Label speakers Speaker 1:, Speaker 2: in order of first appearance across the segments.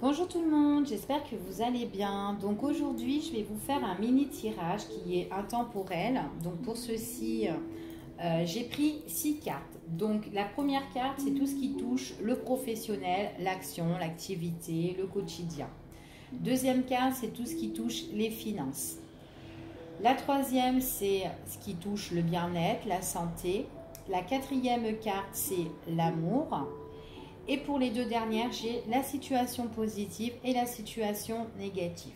Speaker 1: Bonjour tout le monde, j'espère que vous allez bien. Donc aujourd'hui, je vais vous faire un mini tirage qui est intemporel. Donc pour ceci, j'ai pris 6 cartes. Donc la première carte, c'est tout ce qui touche le professionnel, l'action, l'activité, le quotidien. Deuxième carte, c'est tout ce qui touche les finances. La troisième, c'est ce qui touche le bien-être, la santé. La quatrième carte, c'est l'amour. Et pour les deux dernières, j'ai la situation positive et la situation négative.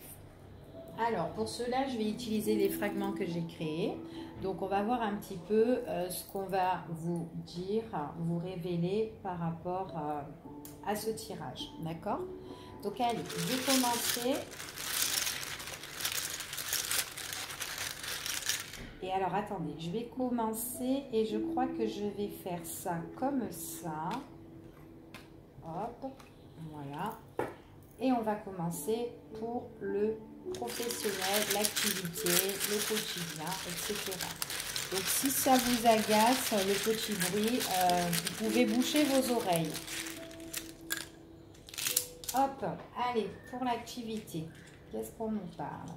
Speaker 1: Alors, pour cela, je vais utiliser les fragments que j'ai créés. Donc, on va voir un petit peu ce qu'on va vous dire, vous révéler par rapport à ce tirage. D'accord? Donc, allez, je vais commencer. Et alors, attendez, je vais commencer et je crois que je vais faire ça comme ça. Hop, voilà. Et on va commencer pour le professionnel, l'activité, le quotidien, etc. Donc si ça vous agace, le petit bruit, vous pouvez boucher vos oreilles. Hop, allez, pour l'activité, qu'est-ce qu'on nous parle?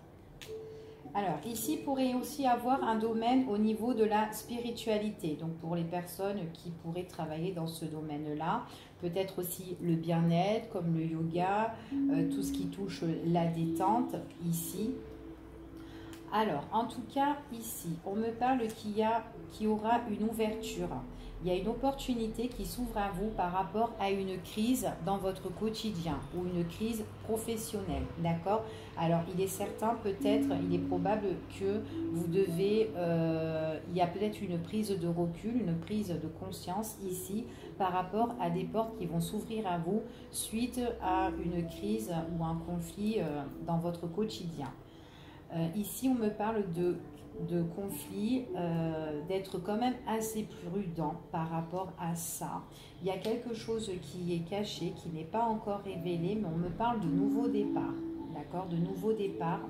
Speaker 1: Alors, ici, pourrait aussi avoir un domaine au niveau de la spiritualité. Donc, pour les personnes qui pourraient travailler dans ce domaine-là, peut-être aussi le bien-être, comme le yoga, tout ce qui touche la détente, ici. Alors, en tout cas, ici, on me parle qu'il y aura une ouverture. Il y a une opportunité qui s'ouvre à vous par rapport à une crise dans votre quotidien ou une crise professionnelle, d'accord? Alors, il est certain, peut-être, il est probable que vous devez, il y a peut-être une prise de recul, une prise de conscience ici par rapport à des portes qui vont s'ouvrir à vous suite à une crise ou un conflit dans votre quotidien. Ici, on me parle de conflit, d'être quand même assez prudent par rapport à ça. Il y a quelque chose qui est caché, qui n'est pas encore révélé, mais on me parle de nouveaux départs, d'accord? De nouveaux départs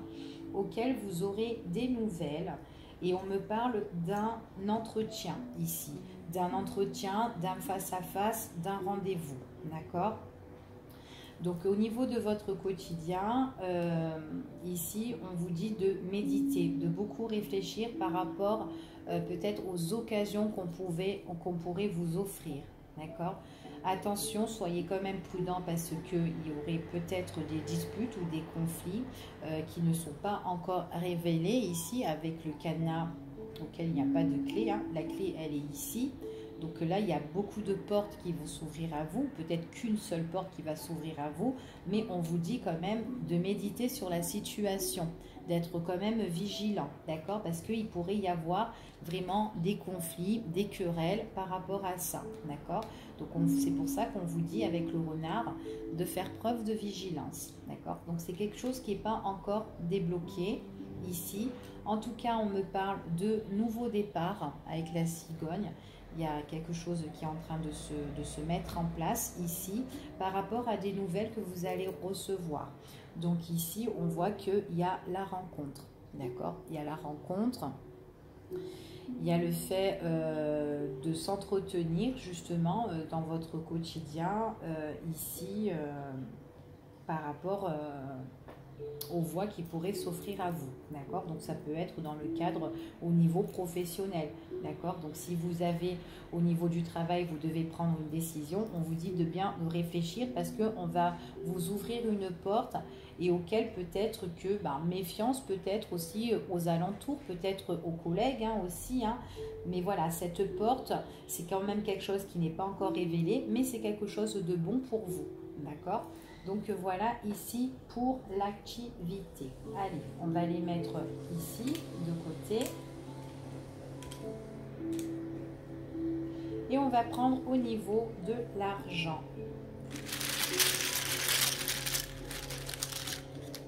Speaker 1: auxquels vous aurez des nouvelles. Et on me parle d'un entretien ici, d'un entretien, d'un face-à-face, d'un rendez-vous, d'accord? Donc au niveau de votre quotidien, ici on vous dit de méditer, de beaucoup réfléchir par rapport peut-être aux occasions qu'on pourrait vous offrir. D'accord? Attention, soyez quand même prudent parce qu'il y aurait peut-être des disputes ou des conflits qui ne sont pas encore révélés ici avec le cadenas auquel il n'y a pas de clé. Hein. La clé, elle est ici. Donc là, il y a beaucoup de portes qui vont s'ouvrir à vous, peut-être qu'une seule porte qui va s'ouvrir à vous, mais on vous dit quand même de méditer sur la situation, d'être quand même vigilant, d'accord? Parce qu'il pourrait y avoir vraiment des conflits, des querelles par rapport à ça, d'accord? Donc c'est pour ça qu'on vous dit avec le renard de faire preuve de vigilance, d'accord? Donc c'est quelque chose qui n'est pas encore débloqué ici. En tout cas, on me parle de nouveaux départs avec la cigogne. Il y a quelque chose qui est en train de se mettre en place ici par rapport à des nouvelles que vous allez recevoir. Donc ici, on voit qu'il y a la rencontre. D'accord? Il y a la rencontre. Il y a le fait de s'entretenir justement dans votre quotidien ici par rapport aux voies qui pourraient s'offrir à vous, d'accord? Donc ça peut être dans le cadre au niveau professionnel, d'accord? Donc si vous avez au niveau du travail, vous devez prendre une décision, on vous dit de bien réfléchir parce qu'on va vous ouvrir une porte et auquel peut-être que, méfiance peut-être aussi aux alentours, peut-être aux collègues hein, aussi, hein. Mais voilà, cette porte, c'est quand même quelque chose qui n'est pas encore révélé, mais c'est quelque chose de bon pour vous, d'accord? Donc voilà ici pour l'activité. Allez, on va les mettre ici de côté. Et on va prendre au niveau de l'argent.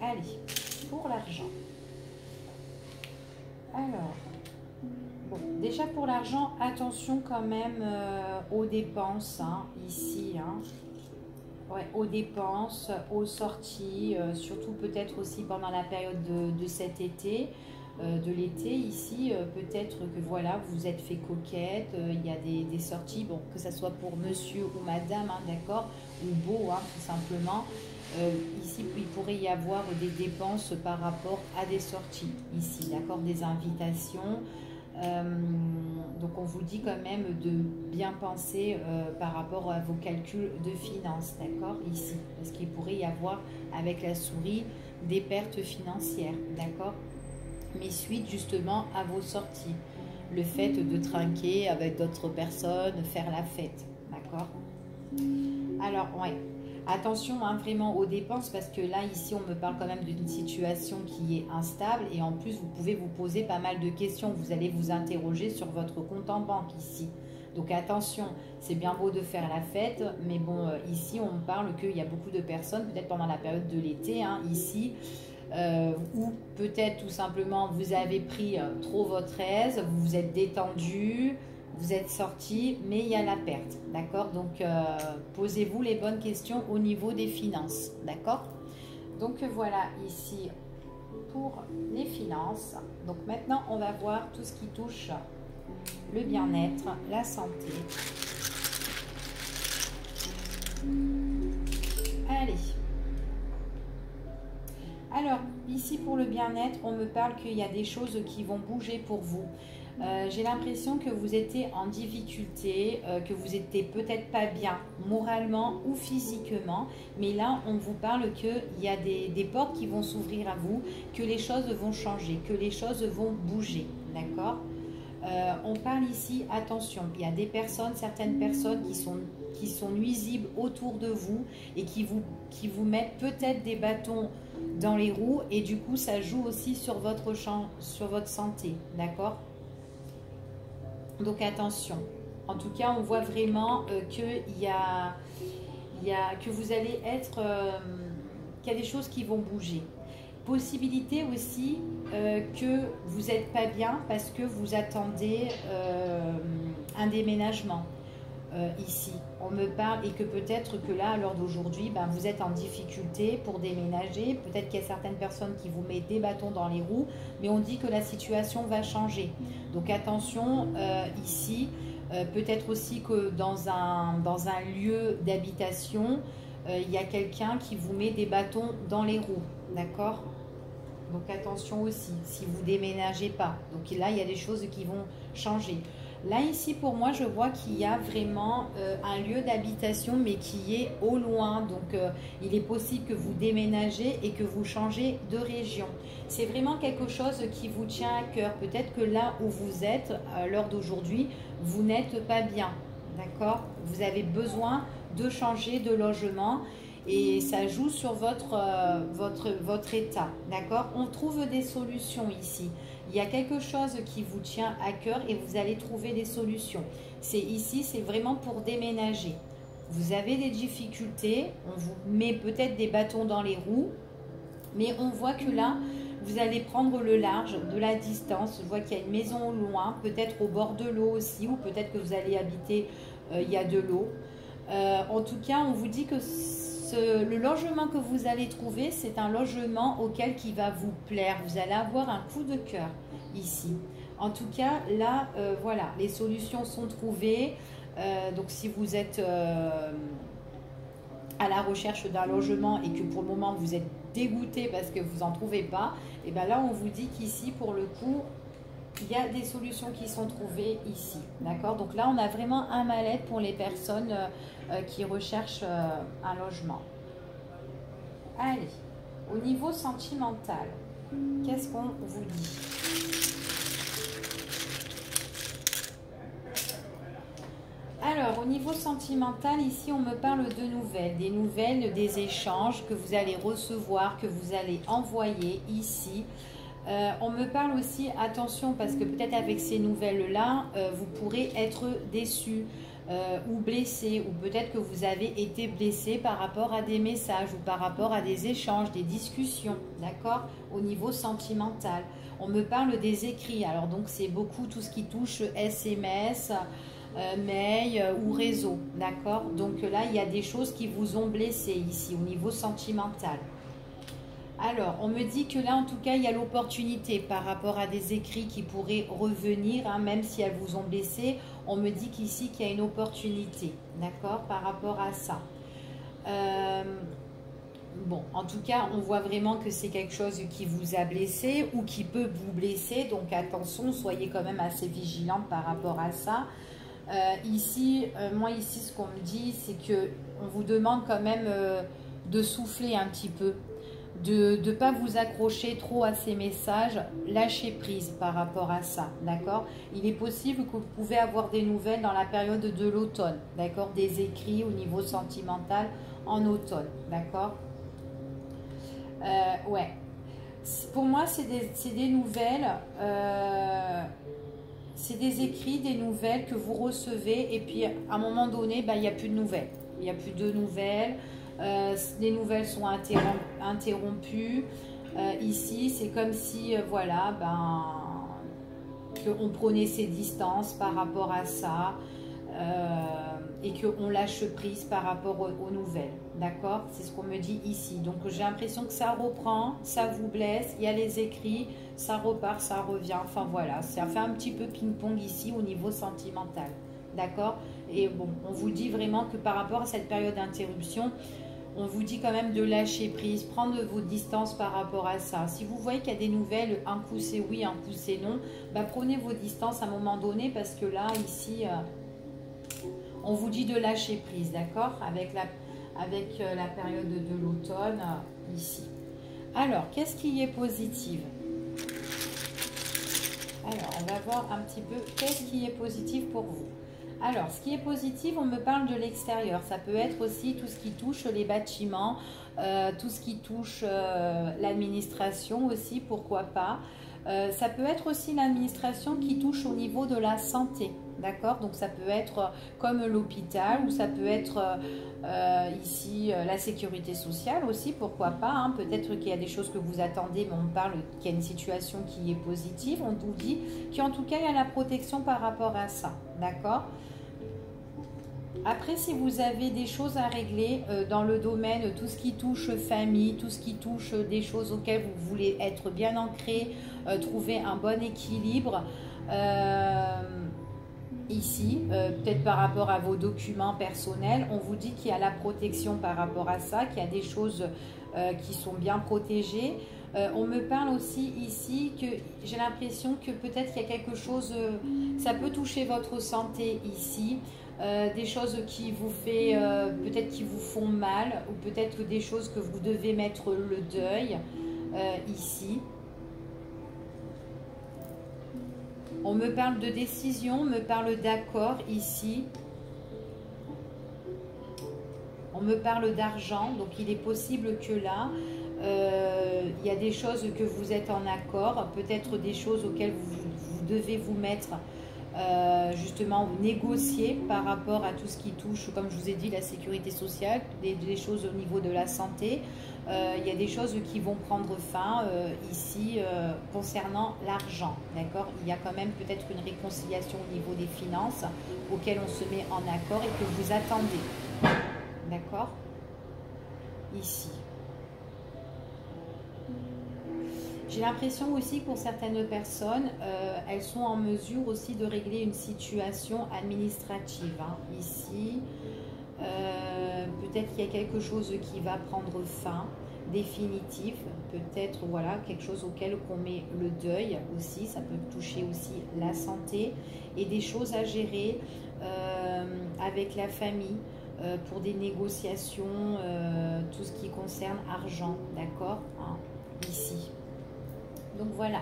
Speaker 1: Allez, pour l'argent. Alors, bon, déjà pour l'argent, attention quand même aux dépenses hein, ici. Hein. Ouais, aux dépenses, aux sorties, surtout peut-être aussi pendant la période de cet été. de l'été ici, peut-être que voilà, vous vous êtes fait coquette, il y a des sorties, bon, que ce soit pour monsieur ou madame, hein, d'accord, ou beau, hein, tout simplement. Ici, il pourrait y avoir des dépenses par rapport à des sorties, ici, d'accord, des invitations. Donc on vous dit quand même de bien penser par rapport à vos calculs de finances, d'accord, ici, parce qu'il pourrait y avoir avec la souris des pertes financières, d'accord, mais suite justement à vos sorties, le fait de trinquer avec d'autres personnes, faire la fête, d'accord. Alors ouais, attention hein, vraiment aux dépenses, parce que là ici on me parle quand même d'une situation qui est instable, et en plus vous pouvez vous poser pas mal de questions, vous allez vous interroger sur votre compte en banque ici. Donc attention, c'est bien beau de faire la fête, mais bon, ici on me parle qu'il y a beaucoup de personnes, peut-être pendant la période de l'été, hein, ici, ou peut-être tout simplement vous avez pris trop votre aise, vous vous êtes détendu, vous êtes sorti, mais il y a la perte, d'accord. Donc posez-vous les bonnes questions au niveau des finances, d'accord. Donc voilà ici pour les finances. Donc maintenant on va voir tout ce qui touche le bien-être, la santé. Allez. Alors, ici pour le bien-être, on me parle qu'il y a des choses qui vont bouger pour vous. J'ai l'impression que vous étiez en difficulté, que vous n'étiez peut-être pas bien moralement ou physiquement, mais là on vous parle qu'il y a des portes qui vont s'ouvrir à vous, que les choses vont changer, que les choses vont bouger, d'accord. On parle ici, attention, il y a des personnes, certaines personnes qui sont nuisibles autour de vous et qui vous mettent peut-être des bâtons dans les roues, et du coup ça joue aussi sur votre santé, d'accord. Donc attention, en tout cas on voit vraiment que vous allez être, qu'il y a des choses qui vont bouger. Possibilité aussi que vous n'êtes pas bien parce que vous attendez un déménagement ici. On me parle, et que peut-être que là, à l'heure d'aujourd'hui, ben, vous êtes en difficulté pour déménager. Peut-être qu'il y a certaines personnes qui vous mettent des bâtons dans les roues, mais on dit que la situation va changer. Donc attention ici, peut-être aussi que dans un lieu d'habitation, il y a quelqu'un qui vous met des bâtons dans les roues, d'accord. Donc attention aussi, si vous déménagez pas. Donc là, il y a des choses qui vont changer. Là, ici, pour moi, je vois qu'il y a vraiment un lieu d'habitation, mais qui est au loin. Donc, il est possible que vous déménagez et que vous changez de région. C'est vraiment quelque chose qui vous tient à cœur. Peut-être que là où vous êtes, à l'heure d'aujourd'hui, vous n'êtes pas bien. D'accord? Vous avez besoin de changer de logement. Et ça joue sur votre état, d'accord. On trouve des solutions ici. Il y a quelque chose qui vous tient à cœur et vous allez trouver des solutions. Ici, c'est vraiment pour déménager. Vous avez des difficultés, on vous met peut-être des bâtons dans les roues, mais on voit que là, vous allez prendre le large, de la distance. Je vois qu'il y a une maison au loin, peut-être au bord de l'eau aussi, ou peut-être que vous allez habiter, il y a de l'eau. En tout cas, on vous dit que le logement que vous allez trouver, c'est un logement auquel qui va vous plaire. Vous allez avoir un coup de cœur ici. En tout cas, là, voilà, les solutions sont trouvées. Donc, si vous êtes à la recherche d'un logement et que pour le moment, vous êtes dégoûté parce que vous n'en trouvez pas, et bien là, on vous dit qu'ici, pour le coup, il y a des solutions qui sont trouvées ici. D'accord? Donc là, on a vraiment un mal-être pour les personnes qui recherchent un logement. Allez, au niveau sentimental, qu'est-ce qu'on vous dit? Alors, au niveau sentimental, ici, on me parle de nouvelles. Des nouvelles, des échanges que vous allez recevoir, que vous allez envoyer ici. On me parle aussi, attention, parce que peut-être avec ces nouvelles-là, vous pourrez être déçu ou blessé, ou peut-être que vous avez été blessé par rapport à des messages ou par rapport à des échanges, des discussions, d'accord, au niveau sentimental. On me parle des écrits, alors donc c'est beaucoup tout ce qui touche SMS, mail ou réseau, d'accord. Donc là, il y a des choses qui vous ont blessé ici au niveau sentimental. Alors, on me dit que là, en tout cas, il y a l'opportunité par rapport à des écrits qui pourraient revenir, hein, même si elles vous ont blessé. On me dit qu'ici, qu'il y a une opportunité, d'accord, par rapport à ça. Bon, en tout cas, on voit vraiment que c'est quelque chose qui vous a blessé ou qui peut vous blesser. Donc, attention, soyez quand même assez vigilante par rapport à ça. Ici, moi, ici, ce qu'on me dit, c'est que on vous demande quand même de souffler un petit peu, de ne pas vous accrocher trop à ces messages, lâcher prise par rapport à ça, d'accord? Il est possible que vous pouvez avoir des nouvelles dans la période de l'automne, d'accord? Des écrits au niveau sentimental en automne, d'accord? Ouais. Pour moi, c'est des nouvelles, c'est des écrits, des nouvelles que vous recevez et puis à un moment donné, ben, il n'y a plus de nouvelles. Il n'y a plus de nouvelles. Les nouvelles sont interrompues. Ici, c'est comme si, voilà, ben, qu'on prenait ses distances par rapport à ça et qu'on lâche prise par rapport aux nouvelles. D'accord? C'est ce qu'on me dit ici. Donc, j'ai l'impression que ça reprend, ça vous blesse, il y a les écrits, ça repart, ça revient. Enfin, voilà, ça fait un petit peu ping-pong ici au niveau sentimental. D'accord? Et bon, on vous dit vraiment que par rapport à cette période d'interruption, on vous dit quand même de lâcher prise, prendre vos distances par rapport à ça. Si vous voyez qu'il y a des nouvelles, un coup c'est oui, un coup c'est non, bah prenez vos distances à un moment donné parce que là, ici, on vous dit de lâcher prise, d'accord? Avec la période de l'automne, ici. Alors, qu'est-ce qui est positif? Alors, on va voir un petit peu qu'est-ce qui est positif pour vous. Alors, ce qui est positif, on me parle de l'extérieur. Ça peut être aussi tout ce qui touche les bâtiments, tout ce qui touche l'administration aussi, pourquoi pas. Ça peut être aussi l'administration qui touche au niveau de la santé, d'accord? Donc, ça peut être comme l'hôpital ou ça peut être ici la sécurité sociale aussi, pourquoi pas, hein? Peut-être qu'il y a des choses que vous attendez, mais on parle qu'il y a une situation qui est positive. On vous dit qu'en tout cas, il y a la protection par rapport à ça, d'accord? Après, si vous avez des choses à régler dans le domaine, tout ce qui touche famille, tout ce qui touche des choses auxquelles vous voulez être bien ancré, trouver un bon équilibre, ici, peut-être par rapport à vos documents personnels, on vous dit qu'il y a la protection par rapport à ça, qu'il y a des choses qui sont bien protégées. On me parle aussi ici que j'ai l'impression que peut-être qu'il y a quelque chose, ça peut toucher votre santé ici. Des choses qui vous fait peut-être qui vous font mal ou peut-être des choses que vous devez mettre le deuil ici. On me parle de décision, on me parle d'accord ici. On me parle d'argent, donc il est possible que là il y a des choses que vous êtes en accord, peut-être des choses auxquelles vous devez vous mettre justement négocier par rapport à tout ce qui touche, comme je vous ai dit, la sécurité sociale, des choses au niveau de la santé. Il y a des choses qui vont prendre fin ici concernant l'argent, d'accord? Il y a quand même peut-être une réconciliation au niveau des finances auquel on se met en accord et que vous attendez, d'accord? Ici. J'ai l'impression aussi que pour certaines personnes, elles sont en mesure aussi de régler une situation administrative. Hein. Ici, peut-être qu'il y a quelque chose qui va prendre fin, définitif. Peut-être voilà, quelque chose auquel on met le deuil aussi. Ça peut toucher aussi la santé et des choses à gérer avec la famille. Pour des négociations, tout ce qui concerne argent, d'accord, hein, ici. Donc voilà,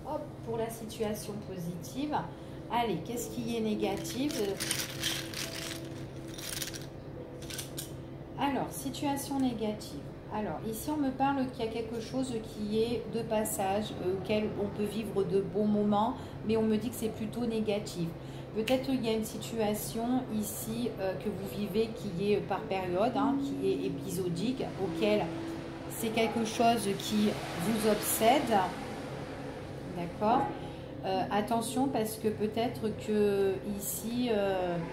Speaker 1: hop, pour la situation positive. Allez, qu'est-ce qui est négatif? Alors, situation négative. Alors, ici, on me parle qu'il y a quelque chose qui est de passage, auquel on peut vivre de bons moments, mais on me dit que c'est plutôt négatif. Peut-être qu'il y a une situation ici que vous vivez qui est par période, hein, qui est épisodique, auquel c'est quelque chose qui vous obsède, d'accord? Attention parce que peut-être que ici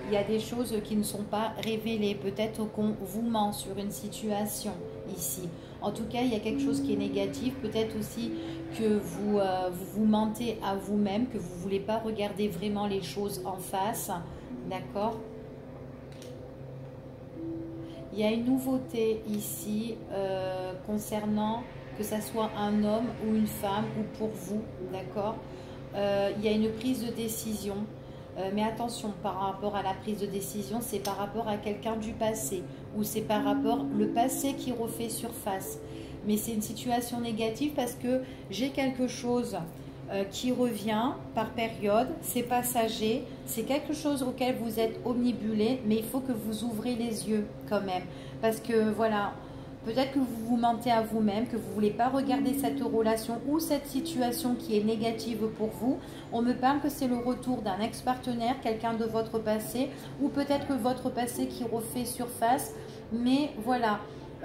Speaker 1: il y a des choses qui ne sont pas révélées, peut-être qu'on vous ment sur une situation ici. En tout cas, il y a quelque chose qui est négatif, peut-être aussi que vous mentez à vous-même, que vous ne voulez pas regarder vraiment les choses en face, d'accord? Il y a une nouveauté ici concernant que ça soit un homme ou une femme ou pour vous, d'accord? Il y a une prise de décision, mais attention, par rapport à la prise de décision, c'est par rapport à quelqu'un du passé, ou c'est par rapport le passé qui refait surface. Mais c'est une situation négative parce que j'ai quelque chose qui revient par période, c'est passager, c'est quelque chose auquel vous êtes omnibulé, mais il faut que vous ouvrez les yeux quand même, parce que voilà, peut-être que vous vous mentez à vous-même, que vous ne voulez pas regarder cette relation ou cette situation qui est négative pour vous. On me parle que c'est le retour d'un ex-partenaire, quelqu'un de votre passé, ou peut-être que votre passé qui refait surface, mais voilà,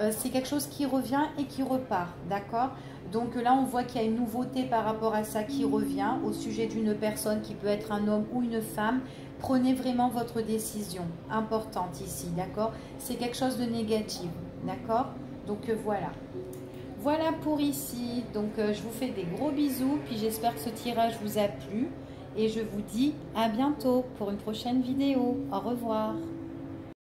Speaker 1: c'est quelque chose qui revient et qui repart, d'accord? Donc là, on voit qu'il y a une nouveauté par rapport à ça qui revient au sujet d'une personne qui peut être un homme ou une femme. Prenez vraiment votre décision, importante ici, d'accord? C'est quelque chose de négatif, d'accord? Donc voilà. Voilà pour ici. Donc je vous fais des gros bisous, puis j'espère que ce tirage vous a plu. Et je vous dis à bientôt pour une prochaine vidéo. Au revoir.